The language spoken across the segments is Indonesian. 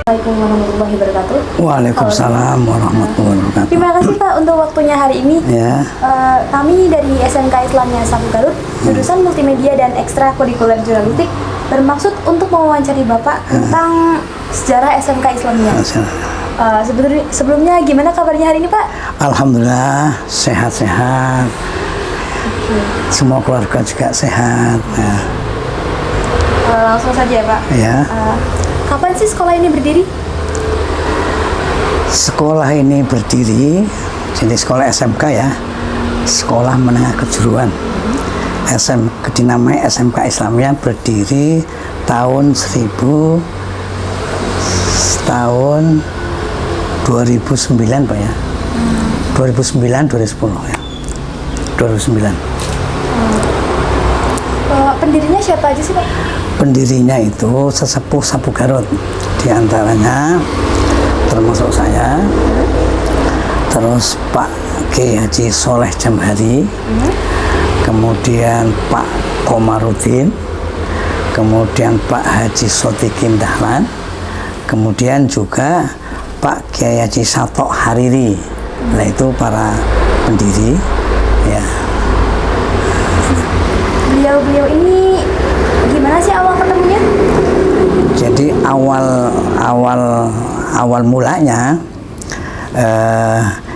Assalamualaikum warahmatullahi wabarakatuh. Waalaikumsalam warahmatullahi wabarakatuh. Terima kasih Pak untuk waktunya hari ini. Ya. Kami dari SMK Islamiyah Sapu Garut, jurusan Multimedia dan Ekstrakurikuler Jurnalistik, bermaksud untuk mewawancari Bapak tentang sejarah SMK Islamiyah. Sebelumnya gimana kabarnya hari ini Pak? Alhamdulillah sehat-sehat. Semua keluarga juga sehat. Ya. Langsung saja ya Pak. Ya. Kapan sih sekolah ini berdiri? Sekolah ini berdiri, jadi sekolah SMK ya, Sekolah Menengah Kejuruan. Dinamai SMK Islamiyah berdiri tahun 2009 Pak ya. 2009 2010 ya. 2009. Pendirinya siapa aja sih Pak? Pendirinya itu sesepuh Sapu Garut, di antaranya termasuk saya, terus Pak Kiai Haji Soleh Jamhari, kemudian Pak Komarudin, kemudian Pak Haji Sotikin Dahlan, kemudian juga Pak Kiai Haji Satok Hariri. Nah itu para pendiri ya. Beliau ini gimana sih awal ketemunya? Jadi awal mulanya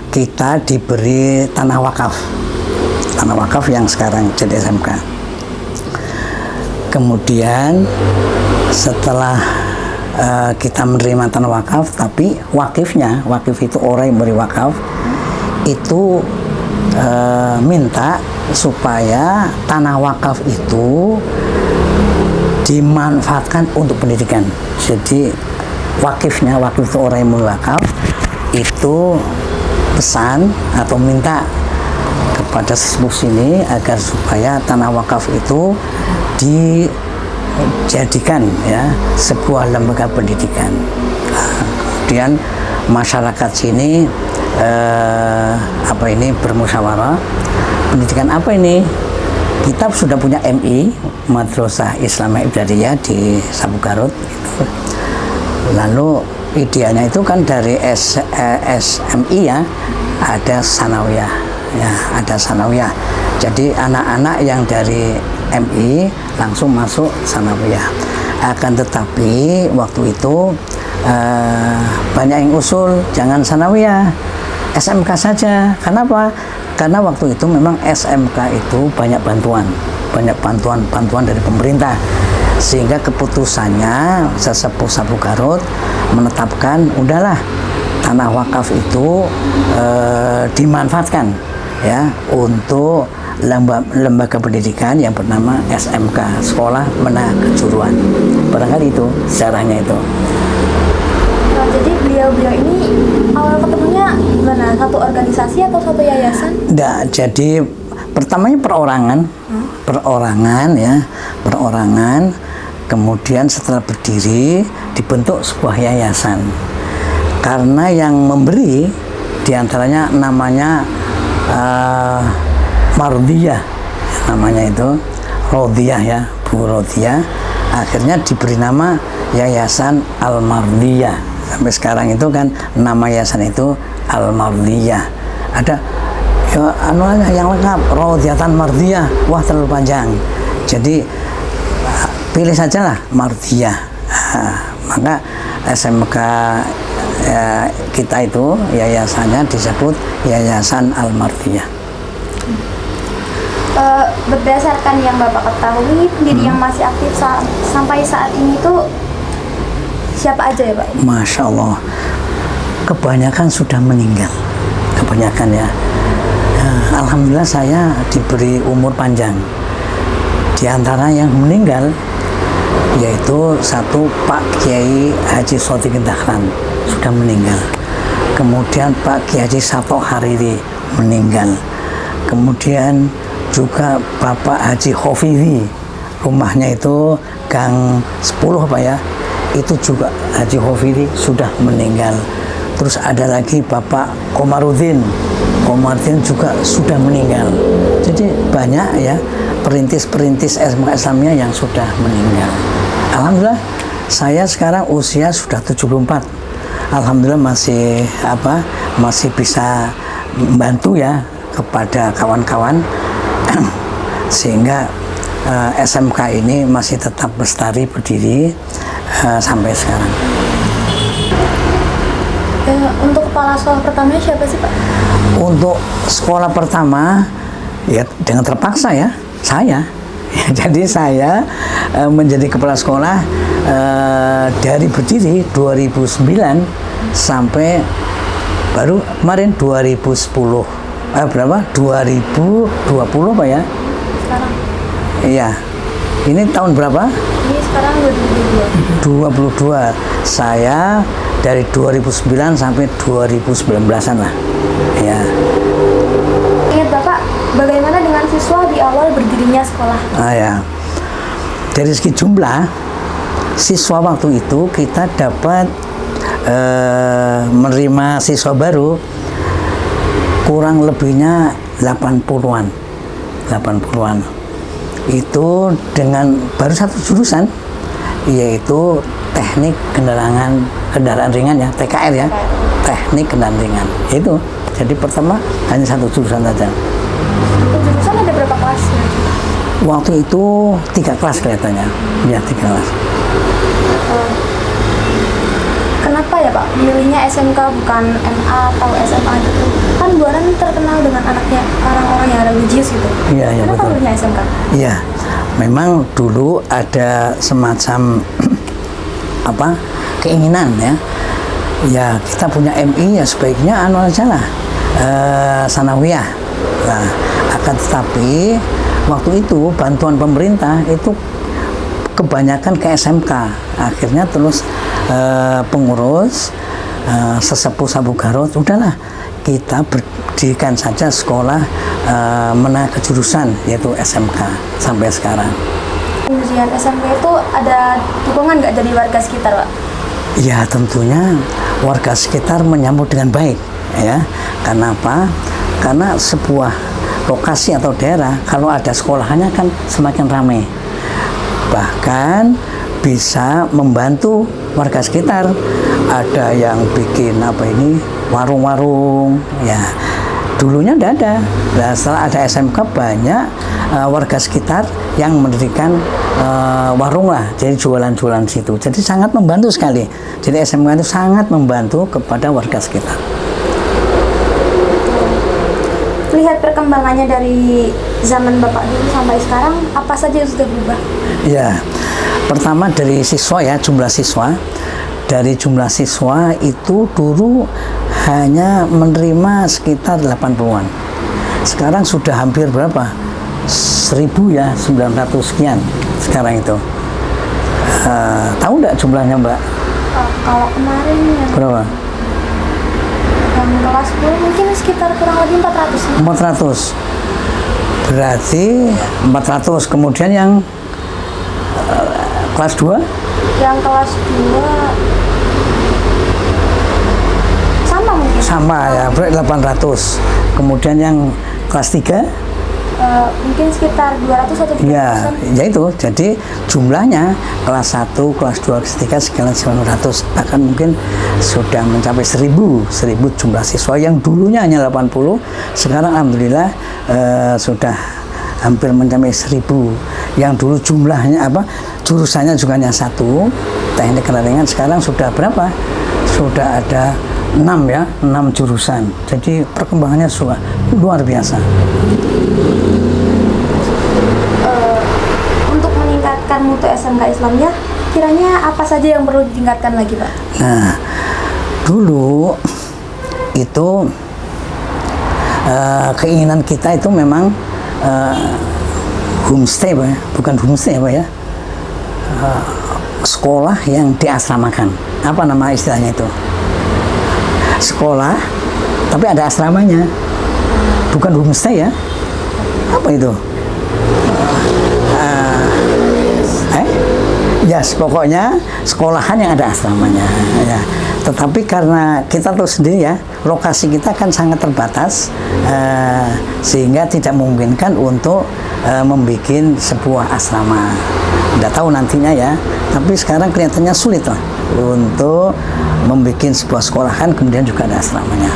kita diberi tanah wakaf yang sekarang jadi SMK. Kemudian setelah kita menerima tanah wakaf, tapi wakif itu orang yang beri wakaf itu minta supaya tanah wakaf itu dimanfaatkan untuk pendidikan. Jadi wakif itu orang yang wakaf itu pesan atau minta kepada sesepuh sini agar supaya tanah wakaf itu dijadikan ya sebuah lembaga pendidikan. Kemudian masyarakat sini bermusyawarah, pendidikan apa ini? Kita sudah punya MI, Madrasah Islamiyah Ibtidaiyah di Sapu Garut gitu. Lalu idealnya itu kan dari SMI ya, ada sanawiyah ya, ada sanawiyah. Jadi anak-anak yang dari MI langsung masuk sanawiyah. Akan tetapi waktu itu banyak yang usul jangan sanawiyah, SMK saja. Kenapa? Karena waktu itu memang SMK itu banyak bantuan dari pemerintah, sehingga keputusannya sesepuh Sapu Garut menetapkan udahlah tanah wakaf itu dimanfaatkan ya untuk lembaga pendidikan yang bernama SMK, Sekolah Menengah Kejuruan. Barangkali itu sejarahnya itu. Jadi beliau ini awal ketemunya gimana? Satu organisasi atau satu yayasan? Enggak, jadi pertamanya perorangan, kemudian setelah berdiri dibentuk sebuah yayasan. Karena yang memberi diantaranya namanya Mardiyah, namanya itu Rodiyah ya, Bu Rodiyah. Akhirnya diberi nama Yayasan Al-Mardiyah. Sampai sekarang itu kan nama yayasan itu Al-Mardiyah. Ada ya yang lengkap, Rodiyatan Mardiyah. Wah terlalu panjang. Jadi pilih sajalah Mardiyah. Maka SMK kita itu yayasannya disebut Yayasan Al-Mardiyah. Berdasarkan yang Bapak ketahui, pendiri yang masih aktif sampai saat ini tuh siapa aja ya Pak? Masya Allah, kebanyakan sudah meninggal, kebanyakan ya. Alhamdulillah saya diberi umur panjang. Di antara yang meninggal yaitu satu Pak Kiai Haji Sotikin Dahlan sudah meninggal. Kemudian Pak Kiai Haji Satok Hariri meninggal. Kemudian juga Bapak Haji Khofidhi, rumahnya itu Gang 10 Pak ya. Itu juga Haji Khofidhi sudah meninggal. Terus ada lagi Bapak Komarudin juga sudah meninggal. Jadi banyak ya perintis-perintis SMK Islamiyah yang sudah meninggal. Alhamdulillah Saya sekarang usia sudah 74. Alhamdulillah masih bisa membantu ya kepada kawan-kawan sehingga SMK ini masih tetap lestari berdiri sampai sekarang. Untuk kepala sekolah pertamanya siapa sih Pak? Untuk sekolah pertama ya dengan terpaksa ya saya. Jadi saya menjadi kepala sekolah dari berdiri 2009 sampai baru kemarin 2010 berapa? 2020 Pak ya? Sekarang. Iya. Ini tahun berapa? Ini sekarang 2022. 22. Saya dari 2009 sampai 2019-an lah. Ya. Ingat Bapak, bagaimana dengan siswa di awal berdirinya sekolah? Ya. Dari segi jumlah siswa waktu itu kita dapat menerima siswa baru kurang lebihnya 80-an. Itu dengan baru satu jurusan, yaitu teknik kendaraan ringan ya, TKR ya, teknik kendaraan ringan. Itu jadi pertama hanya satu jurusan saja. Untuk jurusan ada berapa kelas? Waktu itu 3 kelas kelihatannya, ya 3 kelas. Kenapa ya Pak memilihnya SMK bukan MA atau SMA gitu? Kan Buaran terkenal dengan anaknya orang-orang yang religius gitu. Iya, Kenapa betul. milihnya SMK? Iya, memang dulu ada semacam keinginan ya. Ya kita punya MI ya sebaiknya aja lah, sanawiyah. Nah, akan tetapi waktu itu bantuan pemerintah itu kebanyakan ke SMK. Akhirnya terus pengurus sesepuh Sabu Garut, udahlah kita berdirikan saja sekolah menengah kejurusan yaitu SMK sampai sekarang. Ujian SMK itu ada dukungan nggak dari warga sekitar Pak? Ya tentunya warga sekitar menyambut dengan baik ya. Kenapa? Karena sebuah lokasi atau daerah kalau ada sekolahannya kan semakin ramai. Bahkan bisa membantu warga sekitar. Ada yang bikin warung-warung ya. Dulunya tidak ada. Nah, setelah ada SMK banyak warga sekitar yang mendirikan warung lah, jadi jualan-jualan situ. Jadi sangat membantu sekali. Jadi SMK itu sangat membantu kepada warga sekitar. Lihat perkembangannya dari zaman Bapak dulu sampai sekarang, apa saja yang sudah berubah? Ya, pertama dari siswa ya, jumlah siswa. Dari jumlah siswa itu dulu hanya menerima sekitar 80-an. Sekarang sudah hampir berapa? 1.000 ya, 900 sekian sekarang itu. Tahu nggak jumlahnya Mbak? Kalau kemarin yang Berapa? kelas 10 mungkin sekitar kurang lebih 400. 400. Berarti 400. Kemudian yang kelas 2? Yang kelas 2 sama mungkin. Sama ya, berarti 800. Kemudian yang kelas 3? Mungkin sekitar 200 atau 300. Ya itu. Jadi jumlahnya kelas 1, kelas 2, kelas 3 sekitar 900. Bahkan mungkin sudah mencapai 1.000 jumlah siswa yang dulunya hanya 80. Sekarang alhamdulillah sudah hampir mencapai 1.000. Yang dulu jumlahnya jurusannya juga hanya 1, teknik kendaraan ringan. Sekarang sudah berapa? Sudah ada 6 ya, 6 jurusan. Jadi perkembangannya sudah luar biasa. Untuk meningkatkan mutu SMK Islamiyah, kiranya apa saja yang perlu ditingkatkan lagi Pak? Nah, dulu itu keinginan kita itu memang homestay Pak ya, bukan homestay Pak ya, sekolah yang diasramakan. Apa nama istilahnya itu? Sekolah tapi ada asramanya, bukan homestay ya. Apa itu? Yes, pokoknya sekolahan yang ada asramanya ya. Tetapi karena kita tahu sendiri ya, lokasi kita kan sangat terbatas, sehingga tidak memungkinkan untuk membuat sebuah asrama. Tidak tahu nantinya ya, tapi sekarang kelihatannya sulit lah untuk membuat sebuah sekolahan kemudian juga ada asramanya.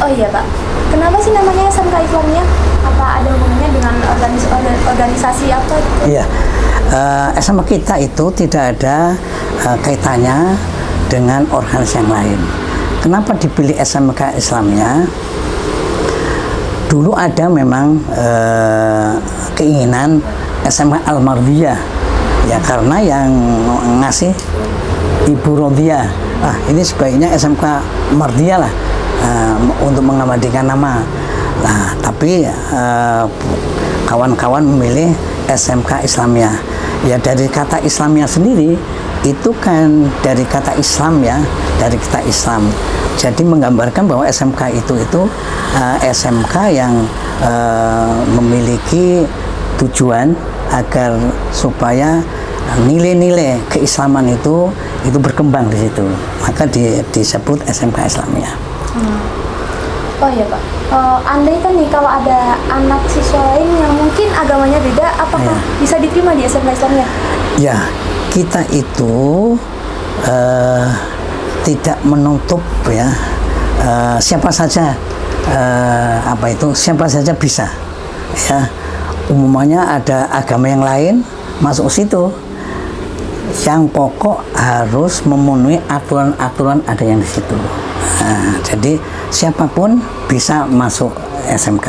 Oh iya Pak, kenapa sih namanya SMK Islamiyah? Apa ada hubungannya dengan organisasi apa? Iya, SMA kita itu tidak ada kaitannya dengan organisasi yang lain. Kenapa dipilih SMK Islamiyah? Dulu ada memang keinginan SMK Al-Mardiyah, ya karena yang ngasih Ibu Rodia. Ini sebaiknya SMK Mardiyah lah untuk mengabadikan nama. Nah, tapi kawan-kawan memilih SMK Islamiyah. Ya dari kata Islamiyah sendiri itu kan dari kata Islam ya, dari kata Islam. Jadi menggambarkan bahwa SMK itu SMK yang memiliki tujuan agar supaya nilai-nilai keislaman itu berkembang di situ. Maka disebut SMK Islamiyah. Oh iya Pak, andai kan nih kalau ada anak siswa lain yang mungkin agamanya beda, apakah bisa diterima di SMK Islamiyah? Ya, kita itu tidak menutup ya, siapa saja siapa saja bisa ya. Umumnya ada agama yang lain masuk situ, yang pokok harus memenuhi aturan-aturan ada yang di situ. Jadi siapapun bisa masuk SMK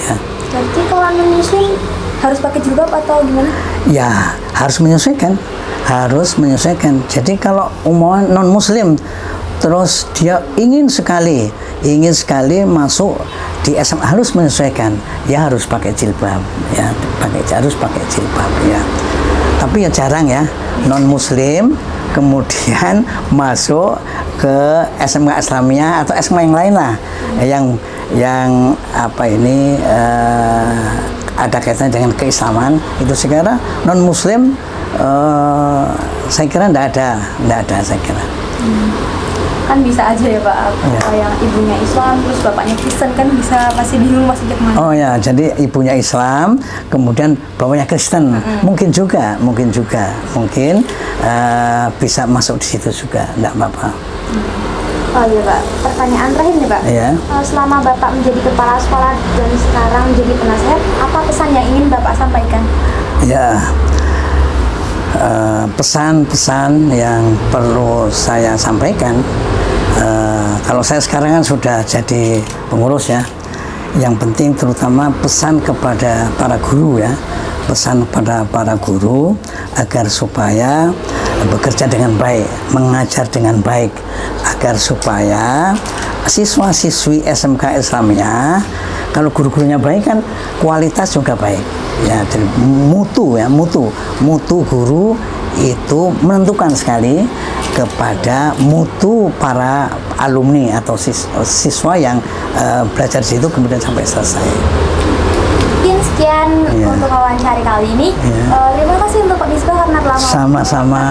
ya. Berarti kalau non-muslim harus pakai jilbab atau gimana? Ya, harus menyesuaikan. Jadi kalau umumnya non-muslim terus dia ingin sekali masuk di SMA, harus menyesuaikan. Ya harus pakai jilbab ya, harus pakai jilbab ya. Tapi ya jarang ya non-muslim kemudian masuk ke SMK Islamiyah atau SMK yang lain lah, yang ada kaitannya dengan keislaman. Itu sekarang non muslim saya kira tidak ada saya kira. Kan bisa aja ya Pak, yang ibunya Islam terus bapaknya Kristen, kan bisa masih bingung masih kemana. Oh ya, jadi ibunya Islam kemudian bapaknya Kristen. Mungkin bisa masuk di situ juga, tidak apa-apa. Oh iya Pak, pertanyaan terakhir nih Pak. Ya. Selama Bapak menjadi kepala sekolah dan sekarang menjadi penasehat, apa pesan yang ingin Bapak sampaikan? Ya, pesan-pesan yang perlu saya sampaikan, kalau saya sekarang kan sudah jadi pengurus ya, yang penting terutama pesan kepada para guru ya, pesan kepada para guru agar supaya bekerja dengan baik, mengajar dengan baik, agar supaya siswa-siswi SMK Islamiyah, kalau guru-gurunya baik kan kualitas juga baik ya. Jadi mutu guru itu menentukan sekali kepada mutu para alumni atau siswa yang belajar di situ kemudian sampai selesai. Mungkin sekian untuk wawancara kali ini. Terima kasih untuk Pak Misbah karena telah sama.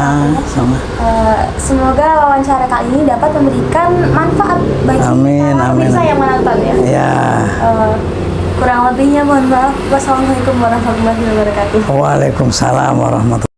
Semoga wawancara kali ini dapat memberikan manfaat bagi para pemirsa yang menonton ya. Kurang lebihnya mohon maaf. Wassalamualaikum warahmatullahi wabarakatuh. Waalaikumsalam warahmatullahi wabarakatuh.